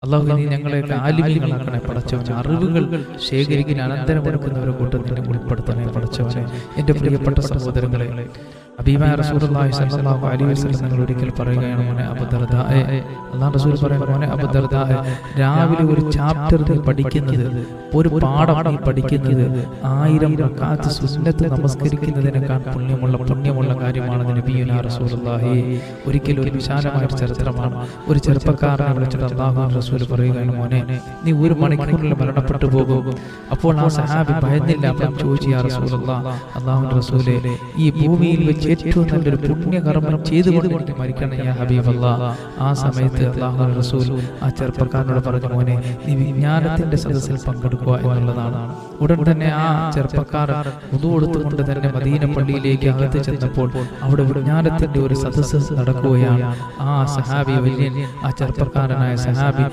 അള്ളാഹു നീ ഞങ്ങളെയൊക്കെ ആലിമീങ്ങളാക്കണേ പടച്ചവനെ, അറിവുകൾ ശേഖരിക്കുന്ന അനന്തരമെടുക്കുന്നവരെ കൂട്ടത്തിൽ ഉൾപ്പെടുത്തണേ പടച്ചവനെ. എൻ്റെ പ്രിയപ്പെട്ട സഹോദരങ്ങളെ, ഹബീബായ റസൂലുള്ളാഹി സ്വല്ലല്ലാഹു അലൈഹി വസല്ലം നിങ്ങൾ ഒരിക്കൽ പറയുകയാണ്, മോനെ അബൂ ദർദായെ, അല്ലാഹു റസൂൽ പറയുന്നു, മോനെ അബൂ ദർദായെ, രാവിലെ ഒരു ചാപ്റ്റർ നീ പഠിക്കുന്നത്, ഒരു പാഠം നീ പഠിക്കുന്നത് 1000 റക്അത്ത് സുന്നത്ത് നമസ്കരിക്കുന്നതിനേക്കാൾ പുണ്യമുള്ള കാര്യമാണെന്ന് നബിയുനാ റസൂലുള്ളാഹി. ഒരിക്കൽ ഒരു വിശാലമായ ചരിത്രമാണ്. ഒരു ചെറുപ്പക്കാരനെ വിളിച്ചിട്ട് അല്ലാഹു റസൂൽ പറയുകയാണ്, മോനെ നീ 1 മണിക്കൂറിൽ മരണപ്പെട്ടു പോകും. അപ്പോൾ ആ സഹാബി ഭയന്നില്ല. അപ്പം ചോദിച്ചു, യാ റസൂലല്ലാഹ്, അല്ലാഹു റസൂലേ, ഈ ഭൂമിയിൽ വെച്ച് ഏറ്റവും നല്ലൊരു പുണ്യകർമ്മം ചെയ്തുകൊണ്ട് എനിക്ക് മരിക്കണം യാ ഹബീബല്ലാഹ്. ആ സമയത്ത് അല്ലാഹു റസൂൽ ആ ചെറുപ്പക്കാരനോട് പറഞ്ഞു, മോനെ നീ വിജ്ഞാനത്തിന്റെ സദസ്സിൽ പങ്കെടുക്കുക എന്നുള്ളതാണ്. ഉടൻ തന്നെ ആ ചെറുപ്പക്കാരൻ വുദു എടുത്തുകൊണ്ട് തന്നെ മദീന പള്ളിയിലേക്ക് അകത്ത് ചെന്നപ്പോൾ അവിടെ വിജ്ഞാനത്തിന്റെ ഒരു സദസ്സ് നടക്കുകയാണ്. ആ സഹാബി, വലിയ ആ ചെറുപ്പക്കാരനായ സഹാബി